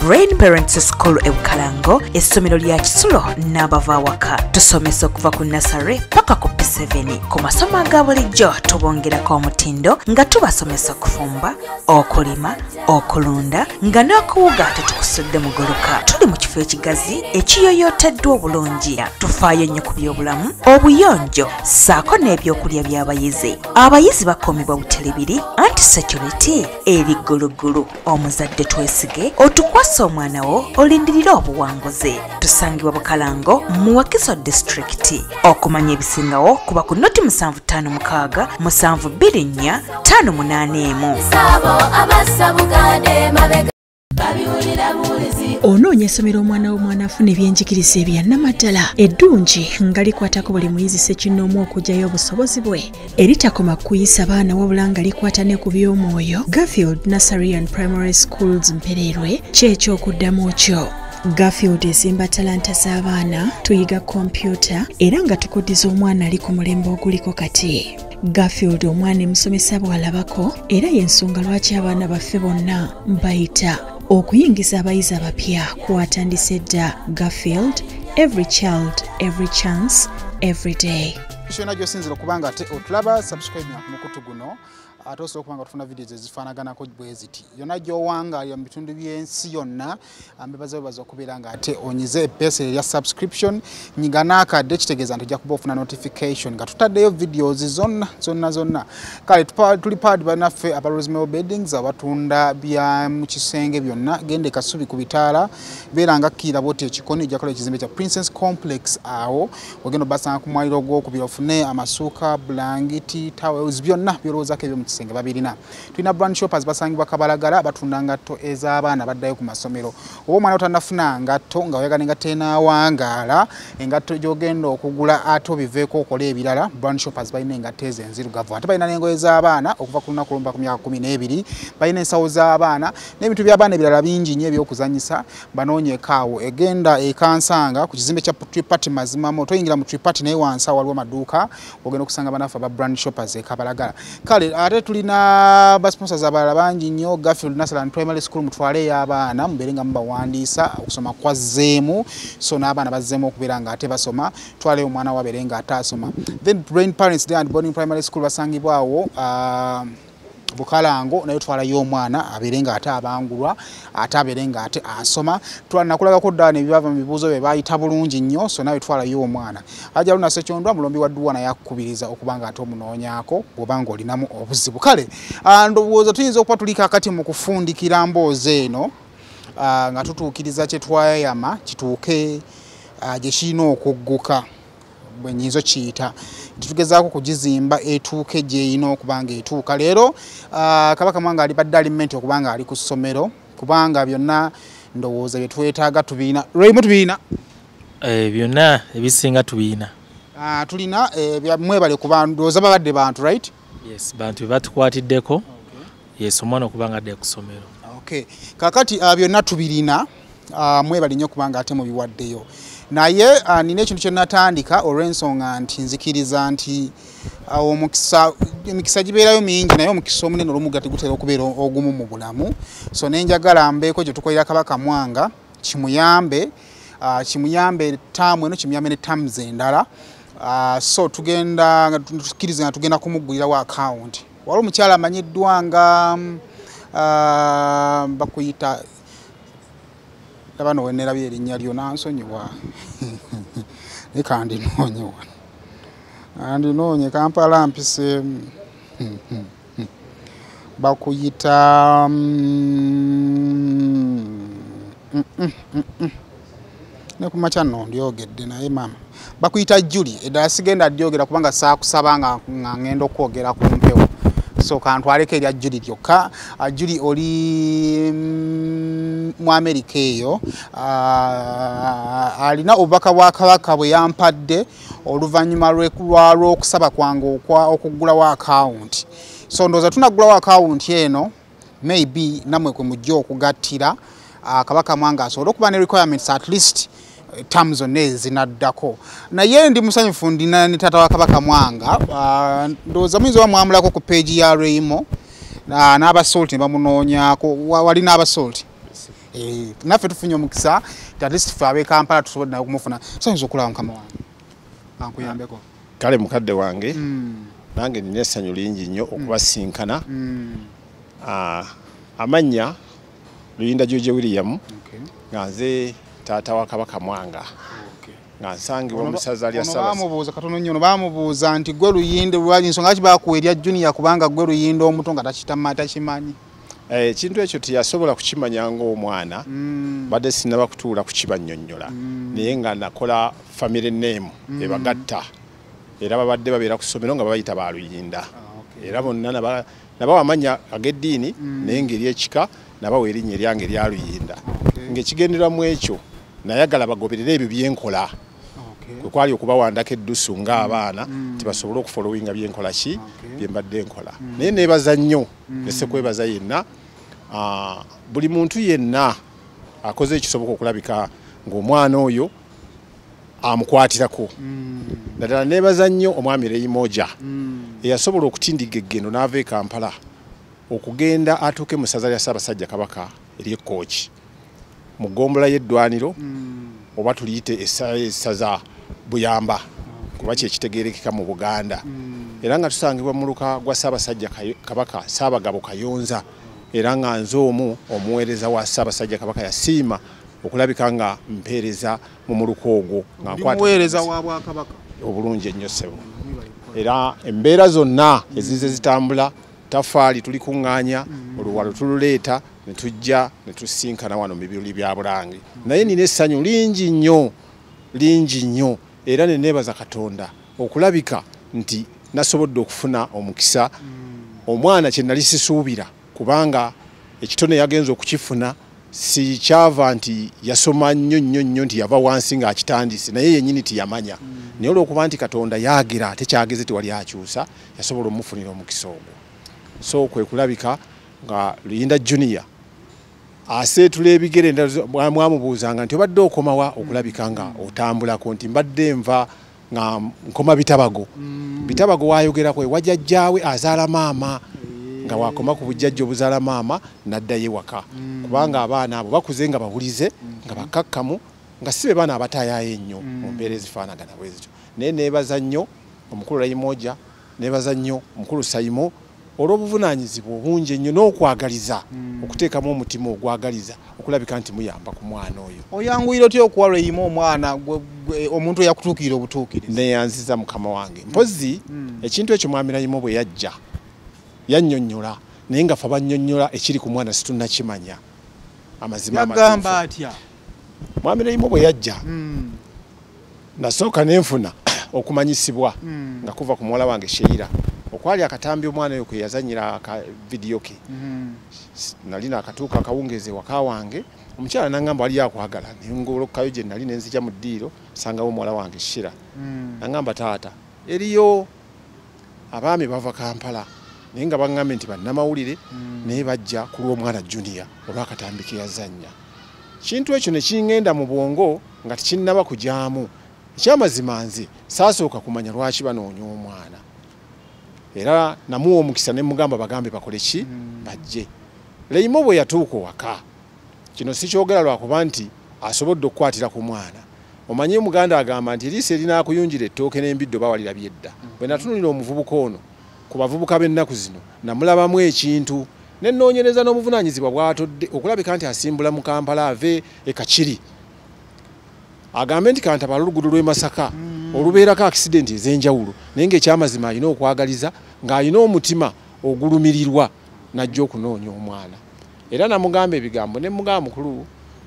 Brain Parents School e Bukalango, essomero lya Kisulo n'abava awaka. Tusomesa okuva ku nursery paka ku P7. Ku masomo aga bulijjo tubongerako omutindo nga tubasomesa okufumba, okulima, okulunda nga n'okuwuga tetukusudde mugoloka. Tuli mu kifo ekigazi ekiyoyooteddwa obulungi. Tufaayo nnyo ku byobulamu, obuyonjo ssaako n'ebyokulya by'abayizi. Abayizi bakuumibwa butelebiri anti-security eri ggulugulu. Omuzadde twesige otukwasa omwana wo olindirira obuwanguzi. Tusangibwa Bukalango mu Wakiso District. Okumanya ebisingawo kuba ku noti 7556 724 581. Onoonya essomero omwana w'omwana afuna ebyenjigiriza ebya nnamadala eddungi nga likwatako buli muyizi ssekinnoomu okugyayo obusobozi bwe eritakoma kuyisa baana wabula nga likwata ne ku by'omwoyo. Garfield Nursery and Primary Schools Mpererwe ky'ekyokuddamu kyo. Garfield ezimba talanta z'abaana, tuyiga kompyuta era nga tukuddiza omwana ali ku mulembe oguliko kati. Garfield omwana emusomesa bw'alabako era y'ensonga lwaki abaana baffe bonna mbayita okuyingiza abayizi abapya kwatandise dda. Garfield, every child, every chance, every day. Shona gyosinzira okubanga ate otulaba subscribe na kumukutu guno ate osobola okubanga tufuna videos ezifaanaganako bwe ziti yonna gy'owangaala mu bitundu by'ensi yonna mbebaza okubeera nga ate onyize epeesa erya subscription nyiga n'akadde kitegeeza nti ojja kuba ofuna notification nga tutaddeyo videos zonna kale tuli pad banaffe aba Rosemary Beddings abatunda bya mu kisenge byonna gende Kasubi ku bitaala beera nga kkira boti ekikoni ojja kola ekizimbe kya Princess Complex awo ogenda basanga ku mwaliro gw'okubiri ofune amasuuka blanketi towels byonna byolowoozako ebyo mu kisenge babirina. Tulina brand shoppers basangibwa Kabalagala batunda ngatto ez'abaana baddayo ku masomero. Oba omwana otannafuna ngatto nga oyagala engatto enaawangaala engatto gy'ogenda okugula ate obiveeko okola ebirala brand shoppers balina engatto ezo enzirugavu ate balina n'engoye z'abaana okuva ku lunaku olumu ku myaka 12 balina ensawo z'abaana n'ebintu by'abaana ebirala bingi nnyo ebyokuzanyisa banoonyeeko awo egenda ekansanga ku kizimbe kya Triparty Mazimamo toyingira mu Triparty naye wansi waliwo amaduuka ogenda okusanga banaffe aba brand shoppers e Kabalagala. Kale ate tulina ba sponsors abalala bangi nnyo. Garfield Nursery and Primary School mutwale y'abaana mubere nga mubawandiisa okusoma kwazzeemu so n'abaana bazzeemu okubeera nga ate basoma twale omwana wabere nga ate asoma. Then Brain Parents Day and Boarding Primary School basangibwawo Bukalango nayo twalayo omwana abeere nga ate abangulwa ate abeere nga ate asoma. Nakulagako ddala nebyava mu bibuuzo bye bayita bulungi nnyo so nawe twalayo omwana. Ajja Luna Ssekyondwa mulombi wa Dduwa naye akkubiriza okuba nga ate omunoonyaako bw'oba ng'olinamu obuzibu. Kale ndowooza tuyinza okuba tuli kaakati mu kufundikira mboozi eno nga tutuukiriza kye twayama kituuke gye kirina okugguka bwe nnyinza kiyita tugezaako kugizimba etuuke gyeyina okubanga etuuka. Leero Kabaka Mwanga alibadde alimenti okubanga ali ku ssomero kubanga byonna ndowooza bye twetaaga tubiina. Lwemu tubiina byonna ebisinga tubiina tulina mwebale kuba ndowooza babadde bantu right? Yes, bantu batukwatiddeko. Okay. Yes, omwana okubanga adde ku ssomero. Okay. Kakati byonna tubirina mwebale nnyo kubanga ate mu biwaddeyo. Naye nina ekintu kye natandika olw'ensonga nti nzikiriza nti emikisa gibeerayo mingi naye omukisa omunene olumu gutera okubeera ogumu mu bulamu. So nenjagala mbeeko gye tukolera Kabaka Mwanga kimuyambe ttaamu eno kimuyambe ne ttaamu endala. So tugenda tukiriza nga tugenda kumuggulirawo account. Waliwo omukyala amanyiddwa nga bakuyita Tabano wenerabye erinnya lyo nansonyiwa. Eka ndinoonye Kampala mpise bakuyita ne kumacha no ndyogedde naye mama bakuyita Julie eddala sigenda dyogera kubanga saakusaba nga ngenda okwogera ku mpewo. So kantwaleko erya Julie lyokka. Julie oli mu America eyo alina obubaka bwa Kabaka bwe yampadde oluvannyuma lw'okusaba kwange okuggulawo account. So ndowooza tunaggulawo account eno maybe namwe kwe mujja okugattira Kabaka Mwanga asobole okuba ne requirements at least terms zonna ezinaddako. Naye ndi musanyufu ndina ne taata wa Kabaka Mwanga ndowooza muyinza bamwamulako ku page ya Raimo n'abasolti ne bamunoonyaako wali n'abasolti naffe tufunye omukisa at least ffe ab'e Kampala tusobodde naye okumufuna soyinza okulaba mukama wange ankuyambeko kale mukadde wange nange nina essanyu lingi nnyo okubasinkana amannya Luyinda George William nga nze taata wa Kabaka Mwanga nga nsangibwa mu ssaza lya Ssaabasajja. Bamubuuza katono nnyo bamubuuza nti gwe Luyinda lwali ensonga ki baakuwa erya Junior kubanga gwe Luyinda omuto nga takimanyi. Ekintu ekyo teyasobola kukimanya ng'omwana badde sinaba kutuula kukibannyonnyola naye nga nakola family name ebagatta era babadde babeera ku ssomero nga babayita ba Luyinda era bonna nabawa amannya ag'eddiini naye ngeri ekika nabawa erinnya eryange erya Luyinda ng'ekigenderwamu ekyo nayagala bagoberere ebyo byenkola kwe kwali okubawandako eddusu ng'abaana tibasobole okufolowinga byenkola ki bye mbadde nkola naye neebaza nnyo nese kwebaza yenna buli muntu yenna akoze ekisoboka okulabika ng'omwana oyo amukwatirako naddala neebaza nnyo omwami Leyimoja eyasobola okutindiga eggendo n'ava e Kampala okugenda atuuke mu ssaza lya Ssaabasajja Kabaka ery'Ekkooki mu ggombolola y'eddwaniro oba tuliyite essaza Buyamba kuba kyekitegeerekeka mu Buganda era nga tusangibwa mu luka gwa Ssaabasajja Kabaka Ssaabagabo Kayonza era nga nze omu omuweereza wa Ssaabasajja Kabaka yasiima okulabika nga mpeereza mu muluka ogwo nga nkwata wa Bwakabaka obulungi ennyo ssebo era embeera zonna ezize zitambula tafaali tulikuŋŋaanya oluwalo tululeeta ne tujja ne tusinkana wano mu bibuli bya Bulange naye nina essanyu lingi nnyo era ne neebaza Katonda okulabika nti nasobodde okufuna omukisa omwana kye nali sisuubira kubanga ekitone yagenza okukifuna si kyava nti yasoma nnyo nti yava wansi ng'akitandise naye yennyini tiyamanya naye olw'okuba nti Katonda yaagera ate kyageze tewali akyusa yasobola omufunira omukisa ogwo so kwe kulabika nga Luyinda Junior aseetula ebigere mwamubuuzanga nti obadde okomawa okulabika nga otambulako nti mbadde nva nga nkoma Bitabago waayogerako wajjajjaawe azaala maama nga wakoma ku bujjajja obuzaala maama n'addayo ewaka kubanga abaana abo bakuze nga bawulize nga bakakkamu nga si be baana abataayayo ennyo mu mbeera ezifaanagana bwe zityo naye neebaza nnyo omukulu Leyimoja neebaza nnyo omukulu Sayimo olw'obuvunaanyizibwa obungi ennyo n'okwagaliza okuteekamu omutima ogwagaliza okulabika nti muyamba ku mwana oyo. Oyanguyira otya okuwa Leyimo omwana omuntu eyakutuukirira obutuukirizi? Neeyanziza mukama wange mpozi ekintu ekyo mwami Leyimo bwe yajja yannyonnyola naye nga ffe abannyonnyola ekiri ku mwana situnnakimanya amazima yagamba atya mwami Leyimo bwe yajja nasooka nenfuna okumanyisibwa nga kuva ku muwala wange Sheira okwali akatambi omwana oyo kwe yazanyira aka vidiyo ke nali nakatuuka akawungeezi waka wange omukyala nangamba wali akwagala nengolokayo gye nali nenzija mu ddiiro sangawo omuwala wange Shira nangamba taata eriyo abaami bava Kampala naye nga baŋŋambye nti bannamawulire naye bajja ku lw'omwana Junior olw'akatambi ke yazannya kintu ekyo ne kingenda mu bwongo nga tekinnaba kujyamu ekyamazima nze saasooka kumanya lwaki banoonya omwana era namuwa omukisa ne mugamba bagambe bakole ki bajje Leyimo bwe yatuuka waka kino sikyogera lwakuba nti asobodde okukwatira ku mwana omanye Muganda agamba nti eriiso erinaakuyunjira ettooke n'embiddo bawalira byedda bwe natunulira omuvubuka ono ku bavubuka b'ennaku zino namulabamu ekintu nennoonyereza n'obuvunaanyizibwa bw'atodde okulabika nti asimbula mu Kampala ave e Kakiri agambe nti kantabala oluguudo lw'e Masaka olubeerako akisidenti ez'enjawulo naye ng'ekyamazima alina okwagaliza ng'alina omutima ogulumirirwa n'ajja okunoonya omwana era namugamba ebigambo ne mugamba mukulu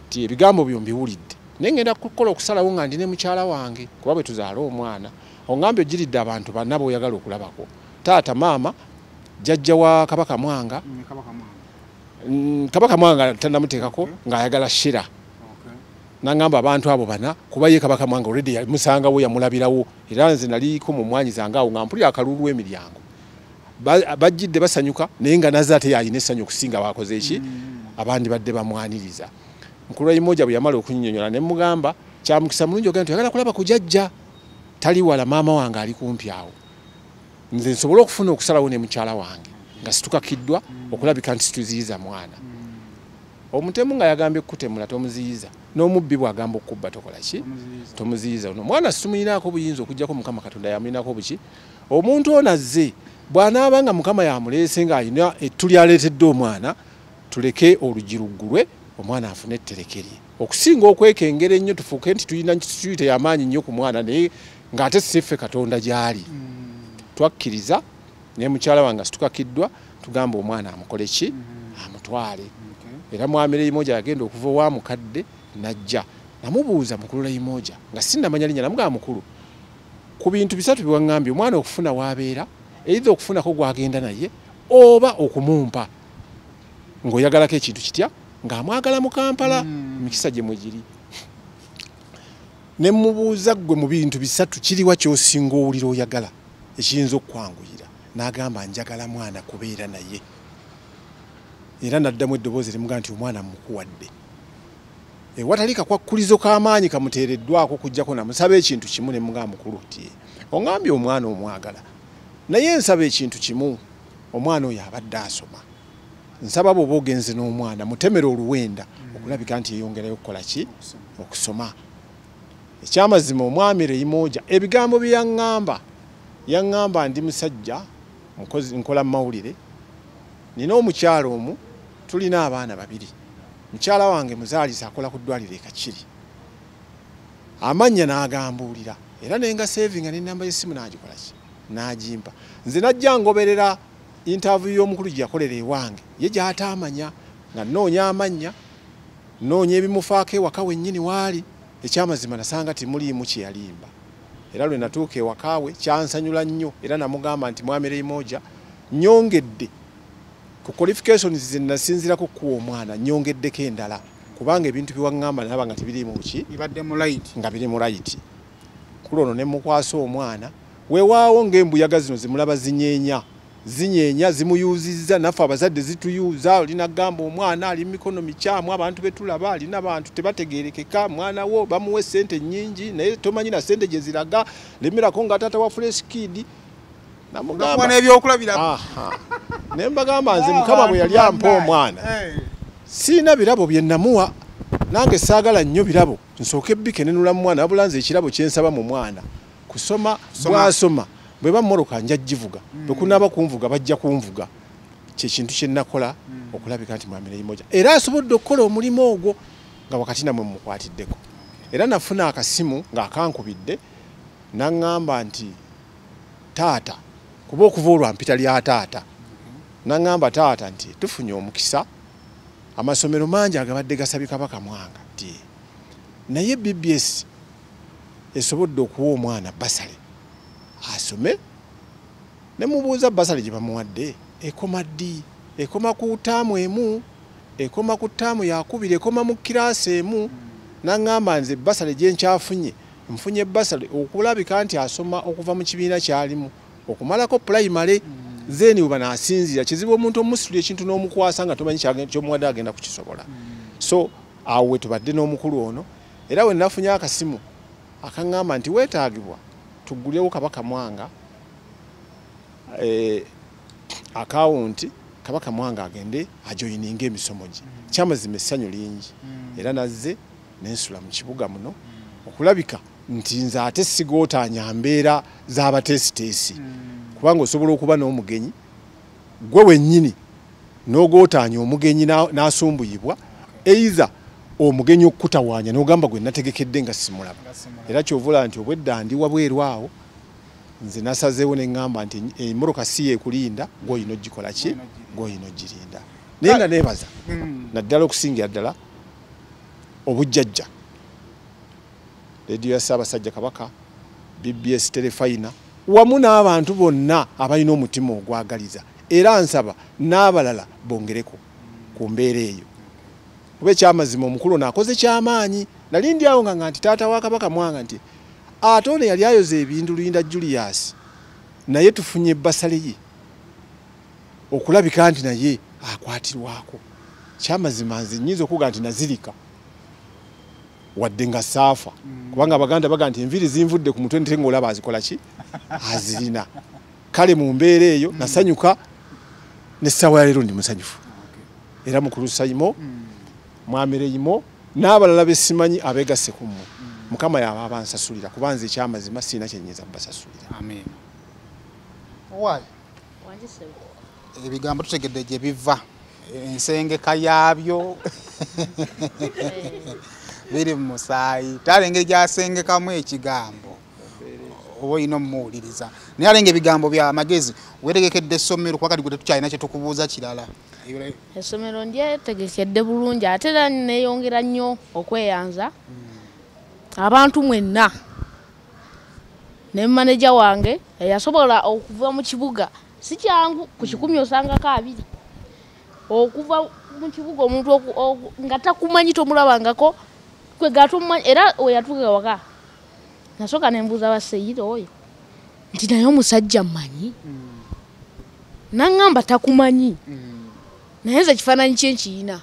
nti ebigambo byo mbiwulidde naye ngenda kukola okusalawo nga ndi ne mukyala wange kuba bwe tuzaala omwana ongambe ogiridde abantu banna b'oyagala okulabako taata maama jjajja wa Kabaka Mwanga Kabaka Mwanga tannamuteekako ng'ayagala Shira nangamba abantu abo bana kuba ye Kabaka Mwanga already yamusangawo yamulabirawo era nze naliko mu mwanyi zange awo nga mpulira akalulu w'emiryango bajjidde basanyuka naye nga naze ate yalina essanyu okusinga bakoze eki abandi badde bamwaniriza mukulu Leyimoja bwe yamala okunnyonnyola ne mugamba kyamukisa mulungi ogenda tuyagala kulaba ku jjajja tali wala maama wange ali kumpi awo nze nsobole okufuna okusalawo ne mukyala wange nga situkakiddwa okulabika nti situziyiza mwana omutemu nga yagambye kutemula tomuziyiza n'omubbi bwagamba okubba tokola ki tomuziyiza ono mwana simulinako buyinza okujjako mukama katonda yamulinako buki omuntu ono azze bw'anaaba nga mukama yamuleese ng'alina ettu lyaleetedde omwana tuleke olugi luggulwe omwana afune ettereke lye okusinga okwekengera ennyo tufuuke nti tulina kituyite y'amaanyi nnyo ku mwana naye ng'ate siffe katonda gy'ali twakkiriza ne mukyala wange situkakiddwa tugamba omwana amukole ki amutwale era mwamire imoja yagenda okuva wa mukadde najja namubuuza mukulu la imoja nga sinnamanya linnya namugamba mukulu ku bintu bisatu biwangambye omwana okufuna wabeera eitha okufunako gwagenda naye oba okumumpa ng'oyagalako ekintu kitya ng'amwagala mu Kampala mikisa gye mwegiri ne mubuuza gwe mu bintu bisatu kiriwa ky'osinga owulira oyagala ekiyinza okukwanguyira n'agamba njagala mwana kubeera naye era naddamu eddoboozi limuga nti omwana mukuwadde watali kakwakkulizo k'amaanyi kamuteereddwako kujjako namusaba ekintu kimu ne mugamba mukulu ti ongambye omwana omwagala naye nsaba ekintu kimu omwana oyo abadde asoma nsaba bw'oba ogenze n'omwana mutemere oluwenda okulabika nti yeyongerayo okukola ki okusoma ekyamazima omwami Imoja ebigambo bye yaŋŋamba ndi musajja mukozi nkola mawulire nina omukyalo omu tulina abaana babiri mukyala wange muzaalisa akola ku ddwaliro Kakiri amannya n'agambuulira era nenga savinga n'ennamba y'essimu n'agikola ki n'agimpa nze najja ngoberera interview y'omukulu gye yakolera ewange ye gy'ataamanya nga nnoonya amannya nnoonya ebimufaako ewaka wennyini waali ekyamazima nasanga temuliimu kye yalimba era lwe natuuka ewaka we kyansanyula nnyo era namugamba nti mwamire Imoja nyongedde ku qualifications ze nasinzirako kuwa omwana nyongeddeko endala kubanga ebintu biwaŋŋamba naba nga tebiriimu ki ibadde mu right nga biri mu right kulono ne mukwasa omwana weewaawo ng'embuyaga zino zimulaba zinyeenya zimuyuzizza naffe abazadde zituyuuza olina gamba omwana ali mikono mikyamu abantu betulaba alina abantu tebategeerekeka mwana wo bamuwe ssente nnyingi naye tomanyi na ssente gye ziraga lemerako nga taata wa fresh kid namugamba n'ebyokulabirako ne mbagamba nze mukama bwe yali ampa omwana siina birabo bye namuwa nange saagala nnyo birabo nsooke ebbike nenula mu mwana wabula nze ekirabo kye nsaba mu mwana kusoma bw'asoma bwe bammotoka nja givuga bwe kunaaba kunvuga bajja kunvuga kyekintu kye nakola okulabika nti mwamire Imoja era asobodde okukola omulimu ogwo nga wakati namwe mukwatiddeko era nafuna akasimu ng'akankubidde naŋŋamba nti taata kuba okuva olwampita lya taata naŋŋamba taata nti tufunye omukisa amasomero mangi agabadde gasabye Kabaka Mwanga nti naye BBS esobodde okuwa omwana basale asome ne mubuuza basale gye bamuwadde ekoma ddi ekoma ku ttaamu emu ekoma ku ttaamu yakubiri ekoma mu kiraasi emu naŋŋamba nze basale gye nkyafunye nfunye basale okulabika nti asoma okuva mu kibiina kyalimu okumalako primary zeni uba nasinzira kizibu omuntu omusituli ekintu n'omukwasa nga tomanyi ky'omuwadde agenda kukisobola so awe tubadde n'omukulu ono era we nafunye akasimu akaŋŋamba nti weetaagibwa tugulewo Kabaka Mwanga akawunti Kabaka Mwanga agende ajoyininga emisomo gye kyamazima essanyu lingi era nazze nensula mu kibuga muno okulabika nti nze ate sigootaanya mbeera z'abateesiteesi kubanga osobola okuba n'omugenyi gwe wennyini n'ogootaanya omugenyi n'asumbuyibwa eiza omugenyi okutawaanya n'ogamba gwe nategekedde nga simulaba era kyovula nti obwedda ndi wabweru awo nze nasazeewo ne ŋŋamba nti emmotoka si yeekulinda gw'olina ogikola ki gw'olina ogirinda naye nga neebaza naddala okusingira ddala obujjajja rediyo ya Ssaabasajja Kabaka BBS Telefayina wamu n'abantu bonna abalina omutima ogwagaliza era nsaba n'abalala bongereko ku mbeera eyo kuba ekyamazima omukulu naakoze kyamaanyi nali ndi awo nga nti taata wa Kabaka Mwanga nti ate ono yali ayoza ebintu Lulinda Julius naye tufunye basale ye okulabika nti naye akwatirwako kyamazima nze nnyinza okuga nti nazirika wadde nga saafa kubanga Abaganda baga nti enviri zinvudde ku mutwe nte ng'olaba azikola ki azirina kale mu mbeera eyo nasanyuka n'essaawa ya leero ndi musanyufu era mukulu Saimo Mwamireimo n'abalala besimanyi abegasse ku mmwe Mukama yaba abansasulira kubanze ekyamazima sina kyennyeza basasulira. Amen. Why? Ebigambo tutegedde gye biva ensengeka yaabyo biri mu musaayi tale engeri gyasengekamu ekigambo oba olina omuwuliriza naye alenge ebigambo bya magezi weetegekedde essomero kubakati gwe tetukyalina kye tukubuuza kirala. Essomero ndyetegekedde bulungi ate era neeyongera nnyo okweyanza abantu mwenna ne manager wange yasobola okuva mu kibuga si kyangu ku 10 osangako 2 okuva mu kibuga omuntu nga takumanyi tomulabangako kwe gatomanyi era oyatuga waka nasoka nembuuza baseyiro oyo nti naye omusajja mmanyi nangamba takumanyi naye nze ekifaananyi kyenkiyina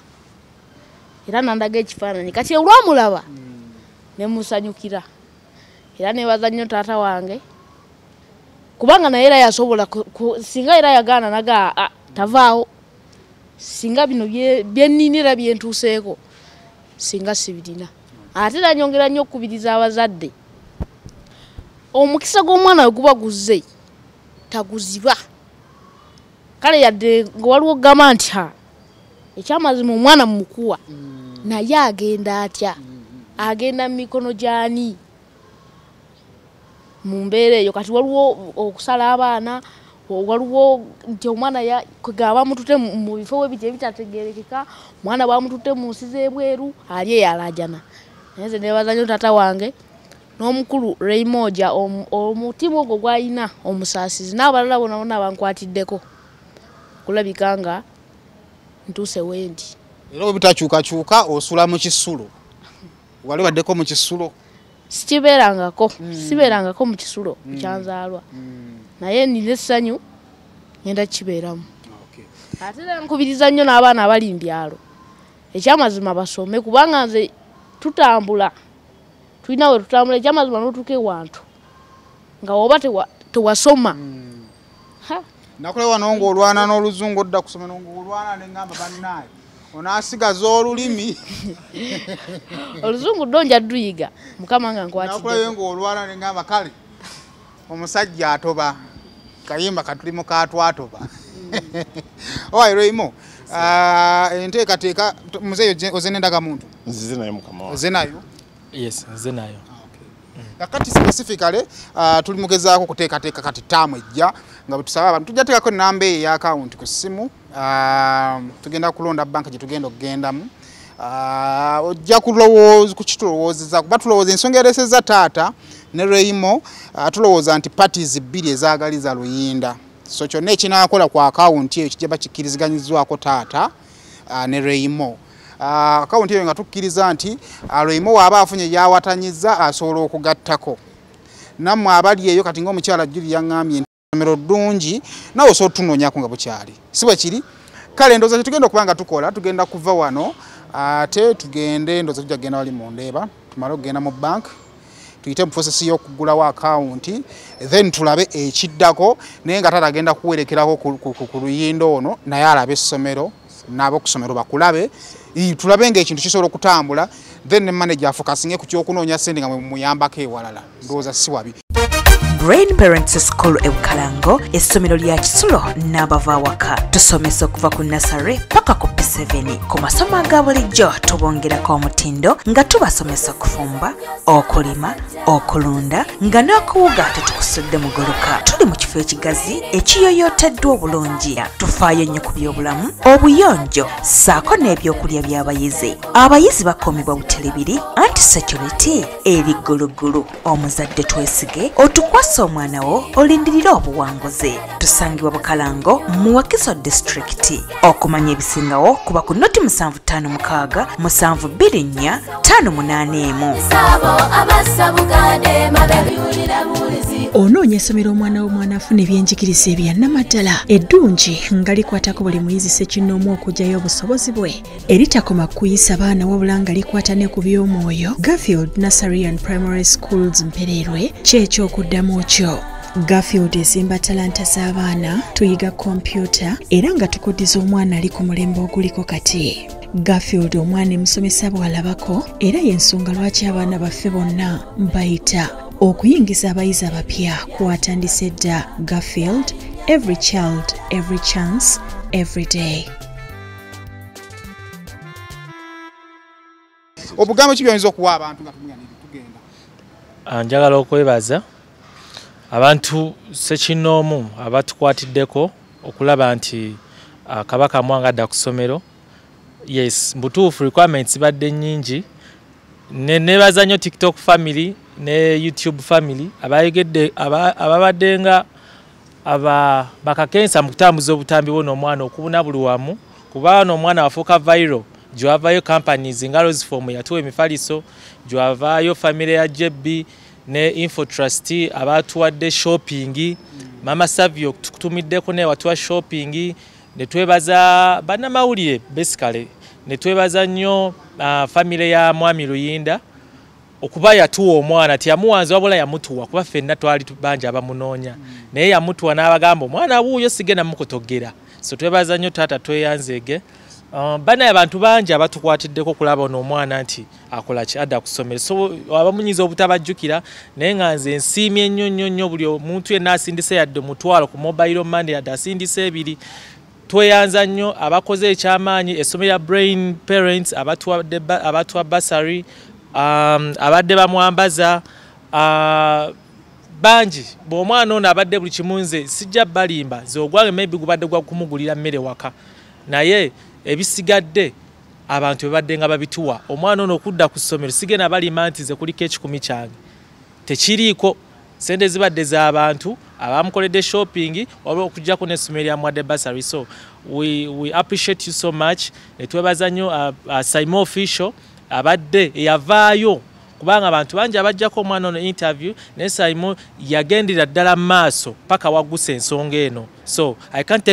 era nandaga ekifaananyi kati olwamulaba nemusanyukira era nebaza nnyo taata wange kubanga naye era yasobola singa era yagaana naga tavaawo singa bino byenninira byentuuseeko singa sibirina ate era nyongera nnyo okukubiriza abazadde omukisa gw'omwana we guba guzze taguziba kale yadde nga waliwo gamba nti ekyamazima omwana mumukuwa naye agenda atya agenda mu mikono gyani mu mbeera eyo kati waliwo okusala abaana waliwo nti omwana kwegaba mutute mu bifo we biti ebitategerekeka omwana bwamututte mu nsi z'ebweru ali eyalajana naye nze nebaza nnyo taata wange n'omukulu Raymoja omutima ogwo gwalina omusaasizi n'abalala bonna bankwatiddeko kulabika nga ntuuse wendi era obitakyukakyuka osula mu kisulo wali baddeko mu kisulo sibeerangako mu kisulo kyanzaalwa naye nina essanyu ngenda kibeeramu ate era nkubiriza nnyo n'abaana abali mbyalo ekyamazima basome kubanga nze tutambula tulina we tutambula ekyamazima n'otuuka ewantu nga woba tewasoma nakole wano ng'olwana n'oluzungu odda kusomero ng'olwana nengamba bannaaye onaasigaza olulimi oluzungu ddonja duyiga mukama nga nkwatidde nakole ng'olwana nengamba kale omusajja atoba kayimba katulimu katwatoba owaye Raymo enteekateeka muzeeyo ozene ndagamuntu Nzize nayo mukama wange. Ozenayo? Yes, nze nayo. Kakati specifically tuli mugezaako kuteekateeka kati taamu ejja nga bwetusaba abantu tujja teekako ennamba eyo eya account ku ssimu tugenda kulonda banka gye tugenda okugendamu ojja kukitulowoozeza kuba tulowooza ensonga ereesezza taata ne Raymo tulowooza nti parties 2 ezaagaliza Luyinda so kyonna ekinaakola ku account eyo kijja bakikkiriziganyizwako taata ne Raymo account eyo nga tukkiriza nti Raymo waaba afunye yawatanyiza asobola okugattako nammwe abali eyo kati ng'omukyala Julie yaŋŋambye ensomero ddungi nawe osobola otunoonyako nga bukyali si bwe kiri kale ndowooza tetugenda okuba nga tukola tugenda kuva wano ate tugende ndowooza tujja kugenda wali mu Ndeeba tumale okugenda mu bank tuyite mu process y'okugulawo account then tulabe ekiddako naye nga taata agenda kuwerekerako ku Luyinda ono naye alabe essomero n'ab'okusomero bakulabe tulabe ng'ekintu kisobola okutambula then ne manager afokasinge ku kyokunoonya ssente nga muyambako ewalala ndowooza si wabi. Brain Parents School e Bukalango essomero lya Kisulo n'abava awaka tusomesa okuva ku nursery paka ku P7 ku masomo aga bulijjo tubongerako omutindo nga tubasomesa okufumba okulima okulunda nga n'okuwuga tetukusudde mugoloka tuli mu kifo ekigazi ekiyoyooteddwa obulungi tufaayo nnyo ku byobulamu obuyonjo ssaako n'ebyokulya by'abayizi abayizi bakuumibwa butelebiri anti-security eri ggulugulu omuzadde twesige otukwasa omwana wo olindirira obuwanguzi tusangibwa Bukalango mu Wakiso district okumanya ebisingawo kuba ku noti 7556 724 581 onoonya essomero omwana w'omwana afuna ebyenjigiriza ebya nnamadala eddungi nga likwatako buli muyizi ssekinnoomu okugyayo obusobozi bwe eritakoma kuyisa baana wabula nga likwata ne ku by'omwoyo Garfield Nursery and Primary Schools Mpererwe ky'ekyokuddamu kyo Garfield ezimba talanta z'abaana tuyiga kompyuta era nga tukuddiza omwana ali ku mulembe oguliko kati. Garfield omwana emusomesa bw'alabako era y'ensonga lwaki abaana baffe bonna mbayita okuyingiza abayizi abapya kwatandise dda. Garfield, every child, every chance, every day. Obugambo ki by'oyinza okuwa abantu nga tugenda? Njagala okwebaza abantu ssekinnoomu abatukwatiddeko okulaba nti Kabaka Mwanga adda ku ssomero. Yes, mbutuufu requirements badde nnyingi. Nebaza nnyo TikTok family ne YouTube family abayegedde ababadde nga bakakensa mu kutambuza obutambi bwo n'omwana okubuna buli wamu kuba n'omwana afuuka viral. Jwavayo companies nga Rose Form yatuwa emifaliso, jwavayo family ya JB ne Info Trustee abatuwadde shopping, Mama Savio tukutumiddeko ne watuwa shopping, ne twebaza bannamawulire basically, ne twebaza nnyo family ya Mwami Luyinda okuba yatuwa omwana tiyamuwanza wabula yamutuwa kuba ffenna twali tubanja abamunoonya naye yamutuwa n'abagamba omwana wuuyo sigenda mukotogera. So twebaza nnyo taata tweyanzeege. Bana abantu bangi abatukwatiddeko kulaba n'omwana nti akola ki adda ku ssomero. So abamunyiza obutabajjukira naye nga nze nsiimye nnyo buli omuntu yenna asindise yadde omutwalo ku mobile money yadde asindise ebiri. Tweyanza nnyo abakoze ekyamaanyi essomero ya Brain Parents abatuwa basari abadde bamwambaza bangi. Bw'omwana ono abadde buli kimu nze sijja balimba z'ogwange maybe gubadde gwa kumugulira mmere waka naye ebisigadde abantu bebadde nga babituwa. Omwana ono okudda ku ssomero sigenda balima nti ze kuliko ekikumi kyange tekiriiko. Sente zibadde z'abantu abamukoledde shopping wabula okujjako n'essomero lya mwadde basari. So we appreciate you so much. Netwebaza nnyo Simon Official abadde yavaayo kubanga abantu bangi abajjako omwana ono interview ne Simon yagendera ddala maaso paka wagguse ensonga eno. So I can't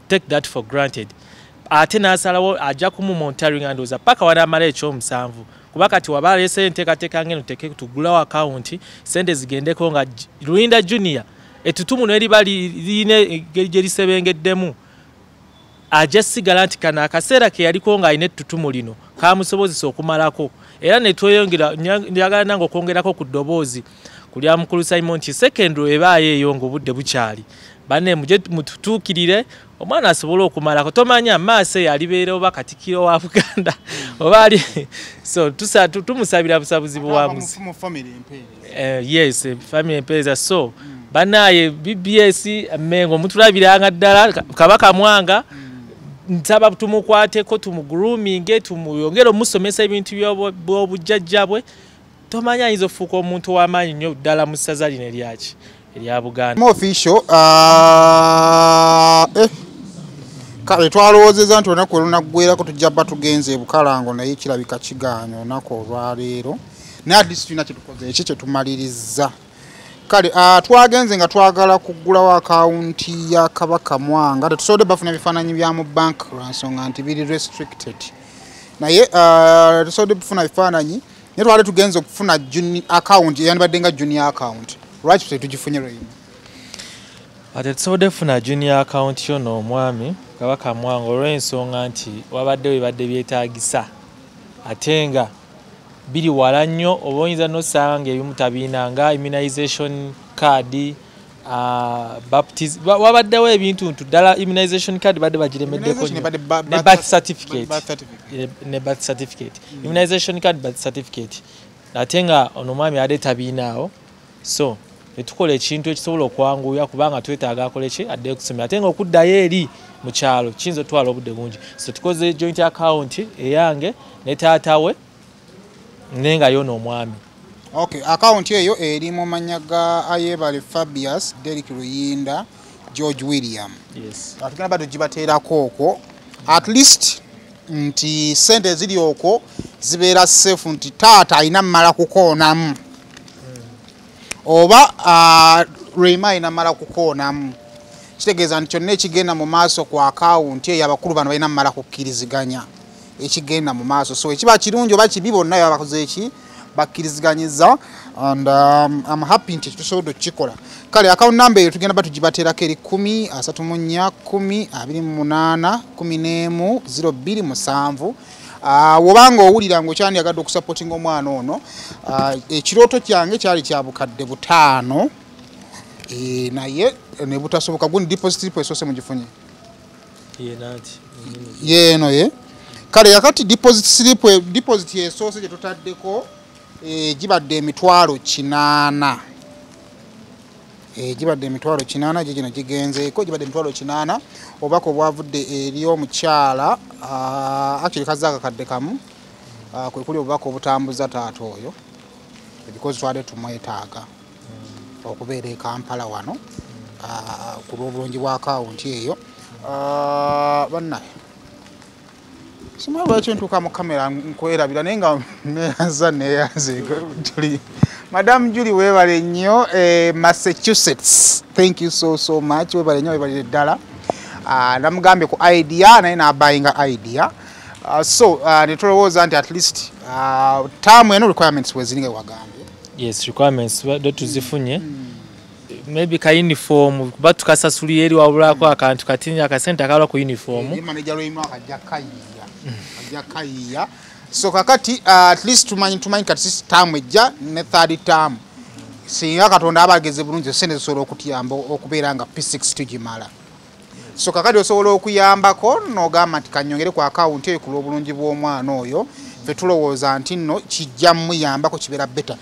take that for granted. Ate n'asalawo ajja kumumontaring andooza paka wanaamala ekyomusanvu kuba kati waba alese enteekateeka ngeno teke tugulawo akawunti sente zigendeko nga Luyinda Junior ettutumu n'eriba lirina engeri gye lisebengeddemu ajja sigala nti kana akaseera ke yaliko ng'alina ettutumu lino kaamusobozesa okumalako. Era ne tweyongera njagala nange okwongerako ku ddoboozi kulya mukulu Simon nti secondary ebaayo eyo ng'obudde bukyali banne muje mututuukirire omwana asobola okumalako. Tomanya maaso yalibeera oba Katikkiro wa Buganda oba ali so tumusabira busabuzi buwanguzi. Yes, family empeereza. So bannaye BBS Mengo mutulabiranga ddala Kabaka Mwanga nsaba tumukwateko tumugrooming tumuyongere omusomesa ebintu by'obujjajja bwe. Tomanya ayinza ofuuka omuntu w'amaanyi nnyo ddala mu ssaza lino eryaki erya Buganda. Official kale twalowoozeza nti olunaku olunaggweerako tujja bba tugenze Bukalango naye kirabika kigaanya olunaku olwaleero naye at least tulina kyetukoze eki kyetumaliriza. Kale twagenze nga twagala kuggulawo akawunti ya Kabaka Mwanga tetusobodde bafuna ebifaananyi bya mu bank lwansonga nti biri restricted naye tusobodde bufuna bifaananyi naye twali tugenze okufuna account eyandibadde nga junior account. Lwaki tetugifunye lweyino? Ate tusobodde kufuna junior account yo n'omwami Kabaka Mwanga olw'ensonga nti wabadde bibadde byetaagisa ate nga biri wala nnyo oba oyinza n'osanga ebimu tabiinanga immunization card baptism wabaddewo ebintu ddala immunization card badde bagiremeddeko ne birth certificate immunization card birth certificate ate nga ono mwami ade tabiinaawo. So netukola ekintu ekisobola okwanguya kubanga twetaaga akole ki adde kusomera ate nga okuddayo eri mu kyalo kiyinza otwala obudde bungi. So tukoze joint account eyange ne taatawe nenga yo n'omwami. Okay, account eyo eri mu mannya ga Ayebale Fabius, Derek Luyinda, George William. Yes. Atugenda bado gibateerako okwo at least nti sente ziri okwo zibeera safe nti taata alina mmala kukoonamu oba Rema alina mmala kukoonamu. Kitegeeza nti kyonna ekigenda mu maaso ku akawunti eyo abakulu bano balina mmala kukkiriziganya ekigenda mu maaso. So ekiba kirungi oba kibi bonna bakoze eki bakkiriziganyiza and I'm happy nti tusobola okukikola kale account number eyo tugenda batugibateerako eri 10 34 10 28 11 02 wobanga owulira ng'okyandiyagadde okusupportinga omwana ono ekirooto kyange kyali kya bukadde 5 naye ne butasoboka gundi deposit slip esoose mugifunye yeeno ye kale yakati deposit slip deposit esoose gye tutaddeko gibadde emitwalo 8 gibadde emitwalo 8 gye gino gigenzeeko gibadde emitwalo 8 obako obwavudde eri omukyala actually kazaaka kadde kamu kwe kuli obubaka obutambuza taata oyo because twali tumwetaaga okubeera e Kampala wano ku lw'obulungi bwa akawunti eyo bannaye simanyi lwaki ntuuka mu kamera nkwerabira naye nga neyaze Madam Julie weebale nnyo Massachusetts thank you so much weebale nnyo weebalire ddala namugambye ku idea naye n'abayinga idea so netulowooza nti at least taamu eno requirements weziringa wagambye yes requirements tuzifunye maybe ka uniform kuba tukasasulira eri wabulako akantu katinya akasente akalwa ku uniform manager lwino akajja kayiya so kakati at least tumanyi kati taamu ejja ne third term singa katonda abageze bulungi sente zisobola okutuyamba okubeera nga P6 tugimala so kakati osobola okuyambako n'ogamba nti kanyongere ku account eyo ku lw'obulungi bw'omwana oyo fe tulowooza nti nno kijja muyambako kibeera beta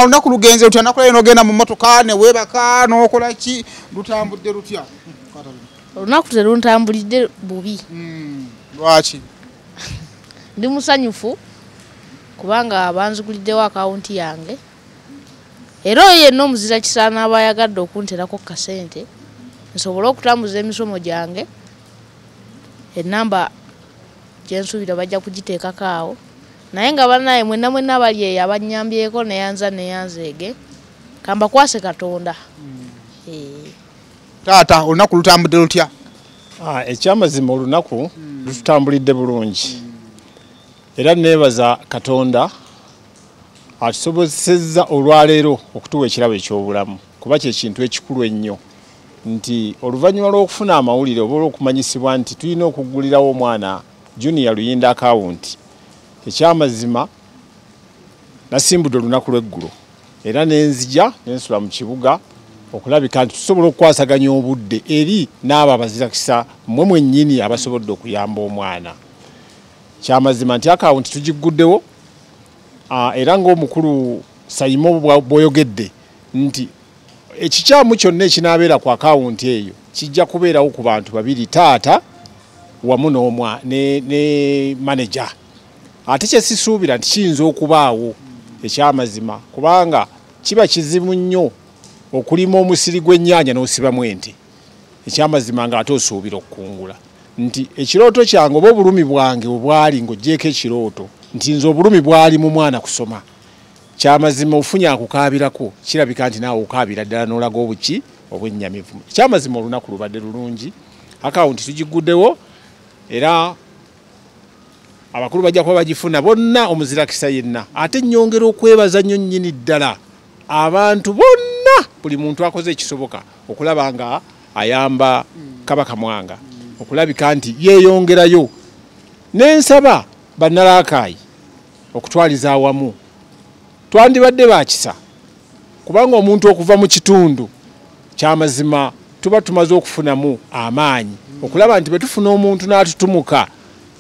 olunaku lugenze lutya nakulayo n'ogenda mu mmotoka ne weebaka n'okola ki lutambudde lutya olunaku teruntambulidde bubi lwaki ndi musanyufu kubanga banziguliddewo akawunti yange era oyo yenna omuzira kisaana aba ayagadde okunterako kasente nsobole okutambuza emisomo gyange enamba gyensuubira bajja kugiteekako awo naye nga bannaye mwenna bali eyo abannyambyeko neyanzeege kambakwase Katonda taata olunaku lutambudde lutya ekyamazima olunaku lututambulidde bulungi era neebaza Katonda atusobozesezza olwaleero okutuwa ekirabo eky'obulamu kuba kyekintu ekikulu ennyo nti oluvannyuma lw'okufuna amawulire oba olw'okumanyisibwa nti tulina okuggulirawo omwana Junior Luyinda akawunti ekyamazima nasimbudde olunaku lw'eggulo era nenzija nensula mu kibuga okulabika nti tusobola okukwasaganya obudde eri n'abo abazirakisa mmwe mwennyini abasobodde okuyamba omwana kyamazima nti akawunti tugigguddewo era ng'omukulu Sayimo bw'oyogedde nti ekikyamu kyonna ekinaabeera ku akawunti eyo kijja kubeerawo ku bantu babiri taata wamu ne manager ate kyesisuubira nti kiyinza okubaawo ekyamazima kubanga kiba kizibu nnyo okulima omusiri gw'ennyaanya n'osibamu ente ekyamazima ng'ate osuubira okukungula nti ekirooto kyange oba obulumi bwange obwali ng'oggyeko ekirooto nti nze obulumi bwali mu mwana kusoma kyamazima ofunye akukaabirako kirabika nti naawe okaabira ddala n'olaga obuki obwennyamivu kyamazima olunaku lubadde lulungi akawunti tugiguddewo era abakulu bajja kuba bagifuna bonna omuzirakisa yenna ate nnyongera okwebaza nnyo nnyini ddala abantu bonna buli muntu akoze ekisoboka okulaba nga ayamba Kabaka Mwanga okulabika nti yeeyongerayo n'ensaba bannalaakaayi okutwaliza awamu twandibadde bakisa kubanga omuntu okuva mu kitundu kyamazima tuba tumaze okufunamu amaanyi okulaba nti betufuna omuntu n'atutumuka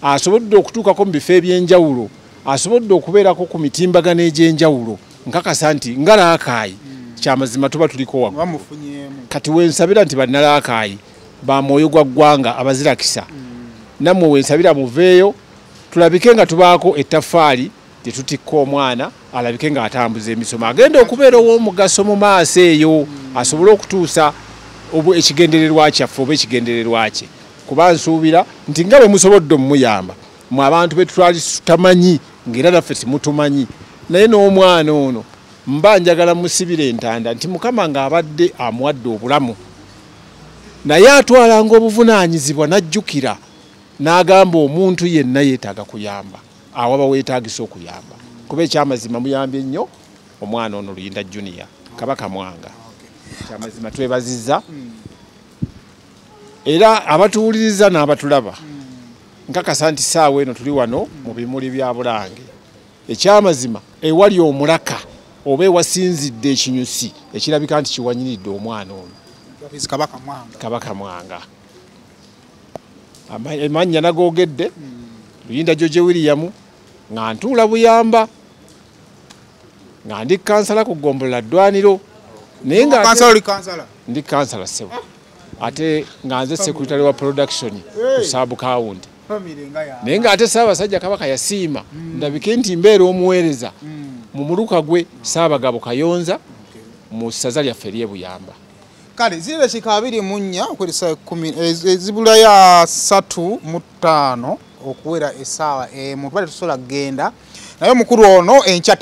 asobodde okutuukako mu bifo eby'enjawulo asobodde okubeerako ku mitimbagano egy'enjawulo nkakasa nti nga Laakaayi kyamazima tuba tuliko waggulu kati wensabira nti bannalaakaayi ba mwoyo gwa ggwanga abazirakisa nammwe wensabira muveeyo tulabike nga tubaako ettaffaali tetutikka omwana alabike nga atambuza emisomo agenda okubeera ow'omugaso mu maaso eyo asobole okutuusa ekigendererwa kyaffe oba ekigendererwa kye kuba nsuubira nti nga bwe musobodde omumuyamba mu abantu betutwali tutamanyi ng'era naffe timutumanyi naye n'omwana ono mba njagala musibira entanda nti Mukama ng'abadde amuwadde obulamu naye atwalanga obuvunaanyizibwa n'ajjukira n'agamba omuntu yenna yeetaaga kuyamba awaba weetaagisa okuyamba kuba ekyamazima muyambye nnyo omwana ono Luyinda Junior Kabaka Mwanga. Ekyamazima twebazizza era abatuwuliriza n'abatulaba nkakasa nti ssaawa eno tuli wano mu bimuli bya Bulange. Ekyamazima ewali omulaka oba ewasinzidde ekinyusi ekirabika nti kiwanyiridde omwana ono Kabaka Mwanga. Amannya nagoogedde Luyinda George William nga ntuula Buyamba nga ndi kansala ku Ggombolola Ddwaniro naye nga ndi kansala sebo ate nga nze secretary wa production ku sub county naye nga ate Ssaabasajja Kabaka yasiima ndabike nti mbeera omuweereza mu muluka gwe Ssaabagabo Kayonza mu ssaza lyaffe ery'e Buyamba. Kale zile kikabiri munya okwelisa 10 ezibula ya 3:5 okuwera esaawa mu bale tusola genda naye mukuru ono enkya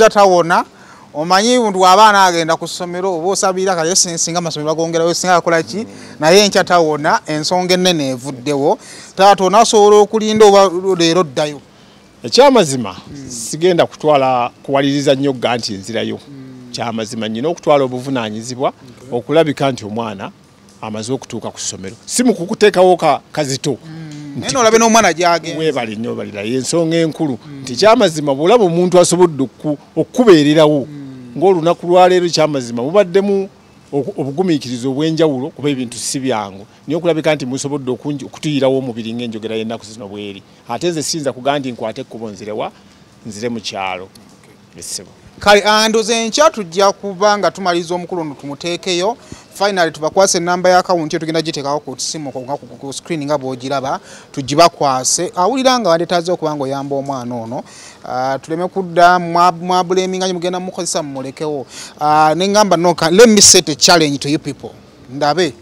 tawona omanyi buntu abaana agenda ku ssomero oba osabira kale singa amasomero agongerayo singa akola ki naye enkya tawona ensonga ennene evuddewo taata onasobola okulinda oba leero ddayo. Ekyamazima sigenda kutwala kuwaliriza nnyo nti nzirayo. Kyamazima nnina okutwala obuvunaanyizibwa okulabika nti omwana amaze okutuuka ku ssomero si mu kukuteekawo kazito neno olabe n'omwana gy'agenze weebale nnyo balira y'ensonga enkulu nti kyamazima bw'olaba omuntu asobodde okubeererawo ng'olunaku lwaleero kyamazima mubaddemu obugumiikirizo obw'enjawulo kuba ebintu si byangu niyo okulabika nti musobodde okutuyirawo omubiri ng'enjogera y'ennaku zino bweri ate nze siyinza kugaa nti nkwate ekkubo nzire mu kyalo essebo. Kale andoze enkya tujja kuba nga tumaliza omukulu ono tumuteekeyo finally tubakwase namba ya account yo tugenda giteekawo ku simu ku screen nga bw'ogiraba tugibakwase awulira nga wandetaaze okuba nga oyamba omwana ono tuleme kudda mwabuleminga mugenda mukozesa mumulekewo nengamba noka let me set a challenge to you people ndabe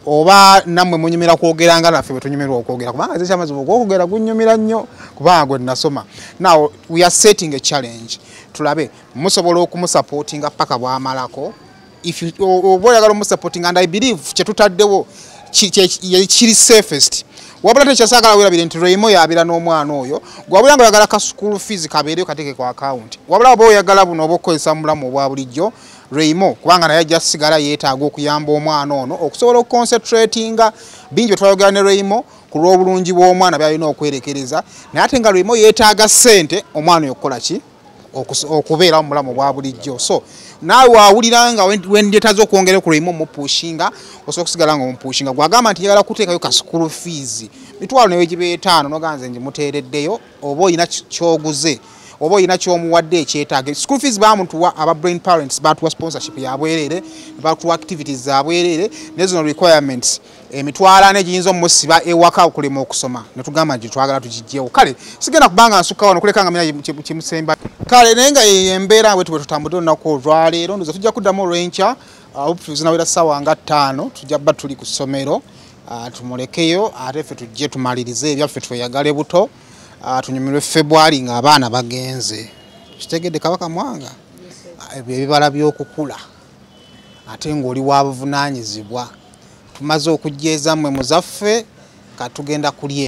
oba namwe munyumira kwogera nga naffe bwe tunyumirwa okwogera kubanga ze kyamazima okwogera gunyumira nnyo kubanga gwe nasoma. Now we are setting a challenge tulabe musobola okumusupportinga paka bw'amalako if you oyagala omusupporting and I believe kyetutaddewo kiri safest wabula tekyasagala werabire nti Raymond yabira n'omwana oyo gwabula nga oyagala ka school fees kabeereyo kateeke ku account wabula oba oyagala buno oba okukozesa mulamu obwa bulijjo Raymond kubanga naye ajja sigala yeetaaga okuyamba omwana ono okusobola okuconcentratinga bingi bye twayogera ne Raymond ku lw'obulungi bw'omwana byalina okwerekereza naye ate nga Raymond yeetaaga ssente omwana oyo okukola ki okubeera mu mulamu obwa bulijjo. So naawe wawulira nga wendyetaaze okwongera ku Raymond mupushinga osobola okusigala nga omupushinga gwagamba nti yagala kuteekayo ka school fees mitwalo newe gibe 5 noganze ngimuteereddeyo oba oyina kyoguze oba oyina kyomuwadde ekyetaaga school fees bamutuwa aba brain parents batuwa sponsorship ya bwerere batuwa activities za bwerere nezino requirements emitwala negiyinza omusiba ewaka okulema okusoma netugamba nti twagala tugijjewo. Kale sigenda kubanga nsukka wano kuleka nga mina kimusemba kale naye nga embeera bwe tutambudde olunaku olwaleero ndoza tujja kuddamu olwenkya zinawera ssaawa nga 5 tujja bba tuli ku ssomero tumulekeyo ate ffe tujje tumalirize ebyaffe tweyagale buto tunyumirwe February nga abaana bagenze kitegedde Kabaka Mwanga ebyo ebibala by'okukula ate ng'oli wa buvunaanyizibwa tumaze okujjeeza mmwe muzaffe katugenda kulya